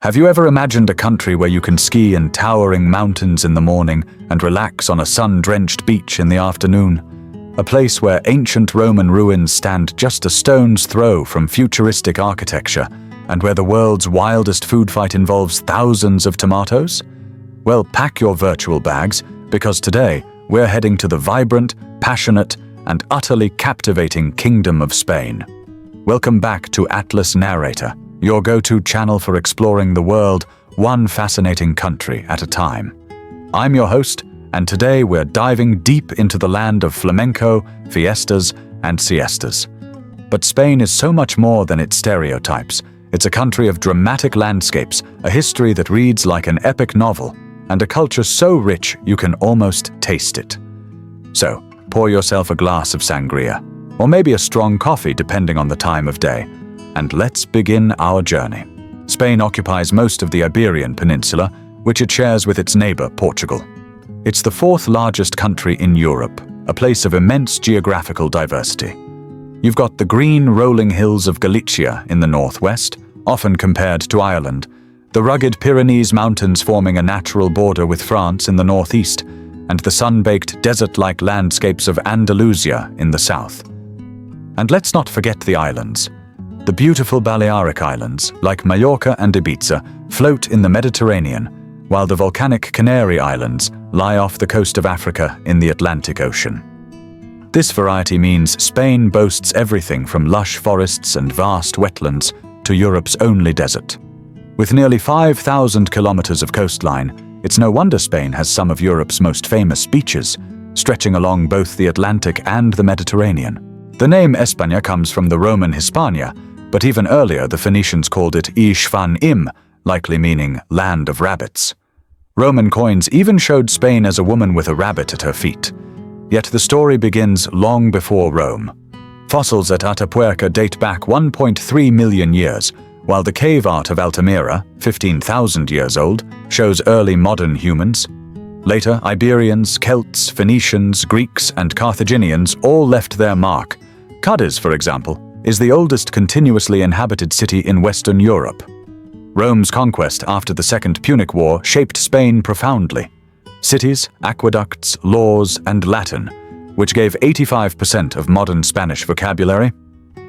Have you ever imagined a country where you can ski in towering mountains in the morning and relax on a sun-drenched beach in the afternoon? A place where ancient Roman ruins stand just a stone's throw from futuristic architecture, and where the world's wildest food fight involves thousands of tomatoes? Well, pack your virtual bags, because today we're heading to the vibrant, passionate, and utterly captivating Kingdom of Spain. Welcome back to Atlas Narrator, your go-to channel for exploring the world, one fascinating country at a time. I'm your host, and today we're diving deep into the land of flamenco, fiestas, and siestas. But Spain is so much more than its stereotypes. It's a country of dramatic landscapes, a history that reads like an epic novel, and a culture so rich you can almost taste it. So, pour yourself a glass of sangria, or maybe a strong coffee depending on the time of day, and let's begin our journey. Spain occupies most of the Iberian Peninsula, which it shares with its neighbor, Portugal. It's the fourth largest country in Europe, a place of immense geographical diversity. You've got the green rolling hills of Galicia in the northwest, often compared to Ireland, the rugged Pyrenees Mountains forming a natural border with France in the northeast, and the sun-baked desert-like landscapes of Andalusia in the south. And let's not forget the islands. The beautiful Balearic Islands, like Mallorca and Ibiza, float in the Mediterranean, while the volcanic Canary Islands lie off the coast of Africa in the Atlantic Ocean. This variety means Spain boasts everything from lush forests and vast wetlands to Europe's only desert. With nearly 5,000 kilometers of coastline, it's no wonder Spain has some of Europe's most famous beaches, stretching along both the Atlantic and the Mediterranean. The name España comes from the Roman Hispania, but even earlier the Phoenicians called it Ishvan-im, likely meaning land of rabbits. Roman coins even showed Spain as a woman with a rabbit at her feet. Yet the story begins long before Rome. Fossils at Atapuerca date back 1.3 million years, while the cave art of Altamira, 15,000 years old, shows early modern humans. Later, Iberians, Celts, Phoenicians, Greeks, and Carthaginians all left their mark. Cadiz, for example, is the oldest continuously inhabited city in Western Europe. Rome's conquest after the Second Punic War shaped Spain profoundly. Cities, aqueducts, laws, and Latin, which gave 85% of modern Spanish vocabulary.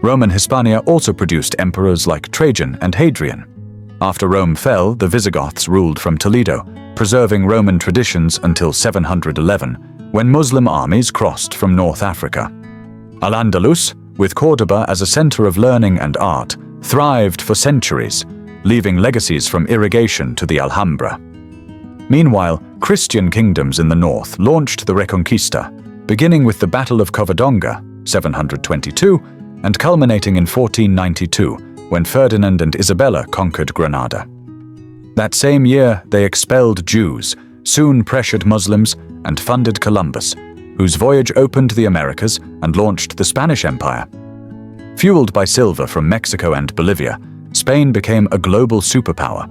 Roman Hispania also produced emperors like Trajan and Hadrian. After Rome fell, the Visigoths ruled from Toledo, preserving Roman traditions until 711, when Muslim armies crossed from North Africa. Al-Andalus, with Córdoba as a center of learning and art, thrived for centuries, leaving legacies from irrigation to the Alhambra. Meanwhile, Christian kingdoms in the north launched the Reconquista, beginning with the Battle of Covadonga, 722, and culminating in 1492, when Ferdinand and Isabella conquered Granada. That same year, they expelled Jews, soon pressured Muslims, and funded Columbus, whose voyage opened the Americas and launched the Spanish Empire. Fueled by silver from Mexico and Bolivia, Spain became a global superpower.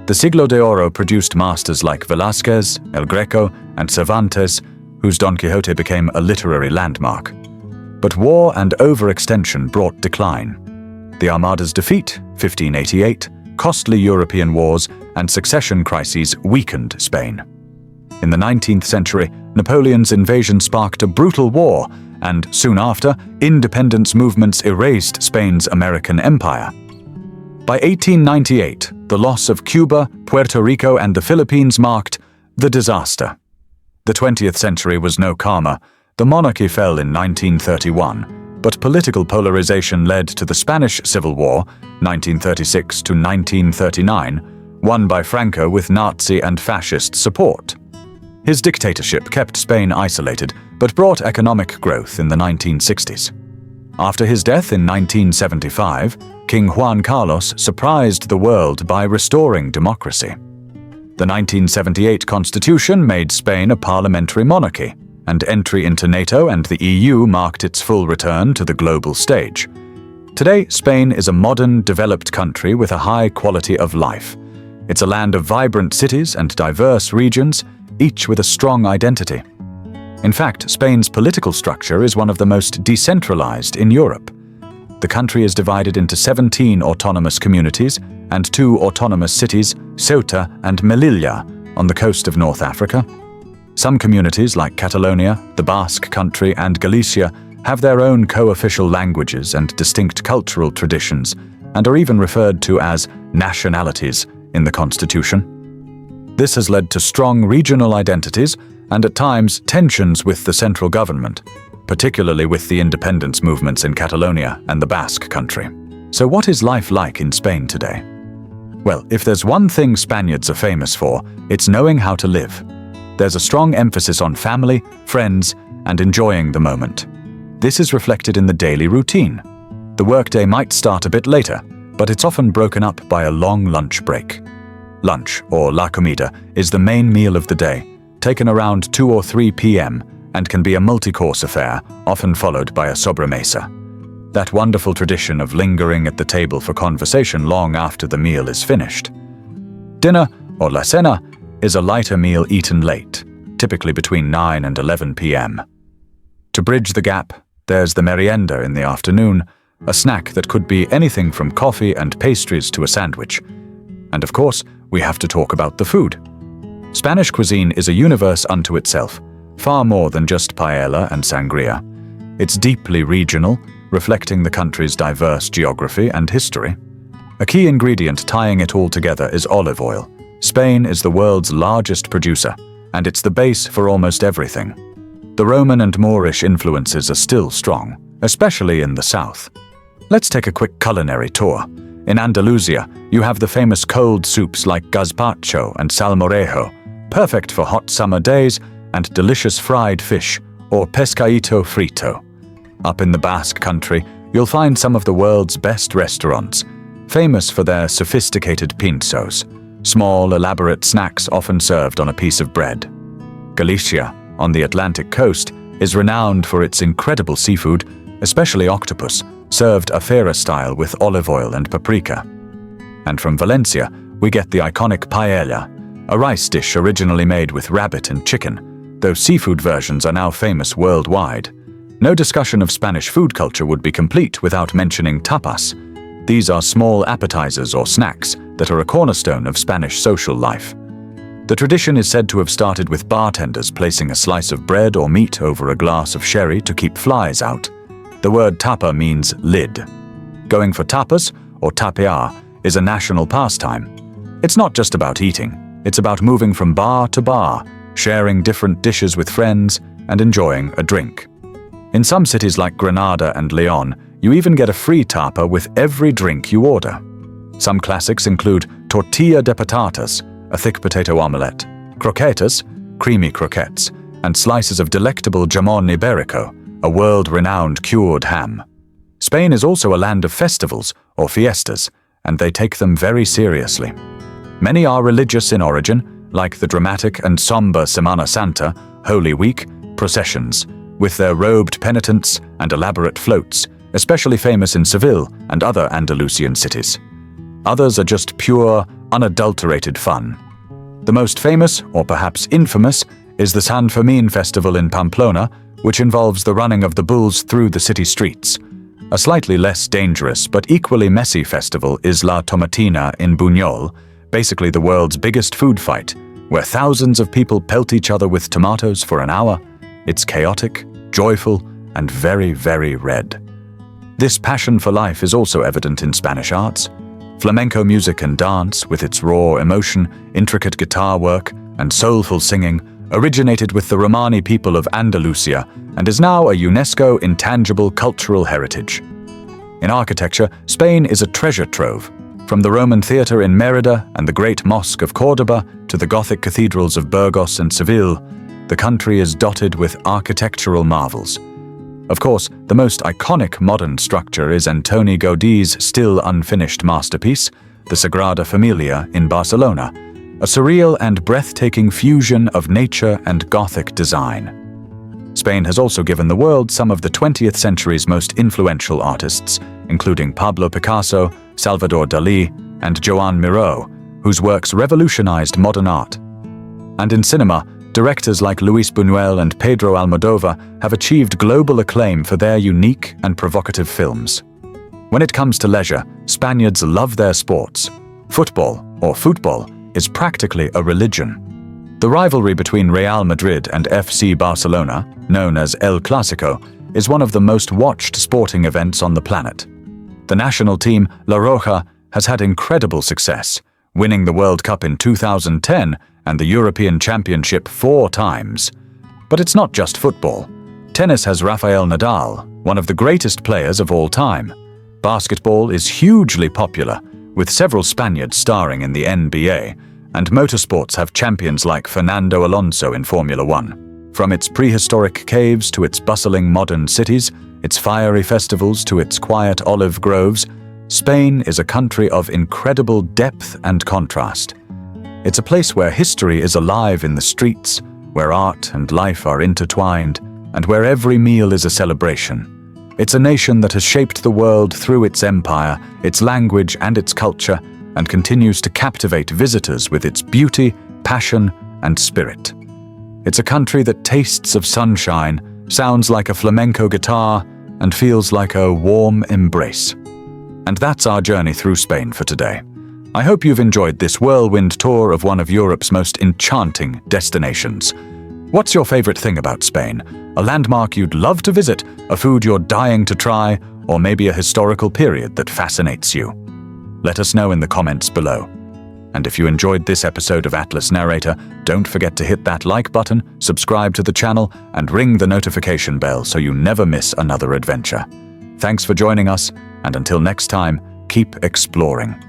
The Siglo de Oro produced masters like Velázquez, El Greco, and Cervantes, whose Don Quixote became a literary landmark. But war and overextension brought decline. The Armada's defeat, 1588, costly European wars, and succession crises weakened Spain. In the 19th century, Napoleon's invasion sparked a brutal war, and soon after, independence movements erased Spain's American empire. By 1898, the loss of Cuba, Puerto Rico, and the Philippines marked the disaster. The 20th century was no calmer. The monarchy fell in 1931, but political polarization led to the Spanish Civil War, 1936 to 1939, won by Franco with Nazi and fascist support. His dictatorship kept Spain isolated, but brought economic growth in the 1960s. After his death in 1975, King Juan Carlos surprised the world by restoring democracy. The 1978 constitution made Spain a parliamentary monarchy, and entry into NATO and the EU marked its full return to the global stage. Today, Spain is a modern, developed country with a high quality of life. It's a land of vibrant cities and diverse regions, each with a strong identity. In fact, Spain's political structure is one of the most decentralized in Europe. The country is divided into 17 autonomous communities and 2 autonomous cities, Ceuta and Melilla, on the coast of North Africa. Some communities like Catalonia, the Basque Country, and Galicia have their own co-official languages and distinct cultural traditions, and are even referred to as nationalities in the constitution. This has led to strong regional identities and at times tensions with the central government, particularly with the independence movements in Catalonia and the Basque Country. So what is life like in Spain today? Well, if there's one thing Spaniards are famous for, it's knowing how to live. There's a strong emphasis on family, friends, and enjoying the moment. This is reflected in the daily routine. The workday might start a bit later, but it's often broken up by a long lunch break. Lunch, or la comida, is the main meal of the day, taken around 2 or 3 p.m., and can be a multi-course affair, often followed by a sobremesa. That wonderful tradition of lingering at the table for conversation long after the meal is finished. Dinner, or la cena, is a lighter meal eaten late, typically between 9 and 11 p.m. To bridge the gap, there's the merienda in the afternoon, a snack that could be anything from coffee and pastries to a sandwich. And of course, we have to talk about the food. Spanish cuisine is a universe unto itself, far more than just paella and sangria. It's deeply regional, reflecting the country's diverse geography and history. A key ingredient tying it all together is olive oil. Spain is the world's largest producer, and it's the base for almost everything. The Roman and Moorish influences are still strong, especially in the south. Let's take a quick culinary tour. In Andalusia, you have the famous cold soups like gazpacho and salmorejo, perfect for hot summer days, and delicious fried fish, or pescadito frito. Up in the Basque Country, you'll find some of the world's best restaurants, famous for their sophisticated pinzos, small, elaborate snacks often served on a piece of bread. Galicia, on the Atlantic coast, is renowned for its incredible seafood, especially octopus, served affaira style with olive oil and paprika. And from Valencia, we get the iconic paella, a rice dish originally made with rabbit and chicken, though seafood versions are now famous worldwide. No discussion of Spanish food culture would be complete without mentioning tapas. These are small appetizers or snacks that are a cornerstone of Spanish social life. The tradition is said to have started with bartenders placing a slice of bread or meat over a glass of sherry to keep flies out. The word tapa means lid. Going for tapas, or tapear, is a national pastime. It's not just about eating, it's about moving from bar to bar, sharing different dishes with friends, and enjoying a drink. In some cities like Granada and Leon, you even get a free tapa with every drink you order. Some classics include tortilla de patatas, a thick potato omelette, croquetas, creamy croquettes, and slices of delectable jamón ibérico, a world-renowned cured ham. Spain is also a land of festivals, or fiestas, and they take them very seriously. Many are religious in origin, like the dramatic and somber Semana Santa, Holy Week, processions, with their robed penitents and elaborate floats, especially famous in Seville and other Andalusian cities. Others are just pure, unadulterated fun. The most famous, or perhaps infamous, is the San Fermín festival in Pamplona, which involves the running of the bulls through the city streets. A slightly less dangerous but equally messy festival is La Tomatina in Buñol, basically the world's biggest food fight, where thousands of people pelt each other with tomatoes for an hour. It's chaotic, joyful, and very, very red. This passion for life is also evident in Spanish arts. Flamenco music and dance, with its raw emotion, intricate guitar work, and soulful singing, originated with the Romani people of Andalusia and is now a UNESCO intangible cultural heritage. In architecture, Spain is a treasure trove. From the Roman theatre in Mérida and the Great Mosque of Córdoba to the Gothic cathedrals of Burgos and Seville, the country is dotted with architectural marvels. Of course, the most iconic modern structure is Antoni Gaudí's still unfinished masterpiece, the Sagrada Familia in Barcelona, a surreal and breathtaking fusion of nature and Gothic design. Spain has also given the world some of the 20th century's most influential artists, including Pablo Picasso, Salvador Dalí, and Joan Miró, whose works revolutionized modern art. And in cinema, directors like Luis Buñuel and Pedro Almodóvar have achieved global acclaim for their unique and provocative films. When it comes to leisure, Spaniards love their sports. Football, or football, is practically a religion. The rivalry between Real Madrid and FC Barcelona, known as El Clásico, is one of the most watched sporting events on the planet. The national team, La Rioja, has had incredible success, winning the World Cup in 2010 and the European Championship 4 times. But it's not just football. Tennis has Rafael Nadal, one of the greatest players of all time. Basketball is hugely popular, with several Spaniards starring in the NBA, and motorsports have champions like Fernando Alonso in Formula One. From its prehistoric caves to its bustling modern cities, its fiery festivals to its quiet olive groves, Spain is a country of incredible depth and contrast. It's a place where history is alive in the streets, where art and life are intertwined, and where every meal is a celebration. It's a nation that has shaped the world through its empire, its language, and its culture, and continues to captivate visitors with its beauty, passion, and spirit. It's a country that tastes of sunshine, sounds like a flamenco guitar, and feels like a warm embrace. And that's our journey through Spain for today. I hope you've enjoyed this whirlwind tour of one of Europe's most enchanting destinations. What's your favorite thing about Spain? A landmark you'd love to visit, a food you're dying to try, or maybe a historical period that fascinates you? Let us know in the comments below. And if you enjoyed this episode of Atlas Narrator, don't forget to hit that like button, subscribe to the channel, and ring the notification bell so you never miss another adventure. Thanks for joining us, and until next time, keep exploring.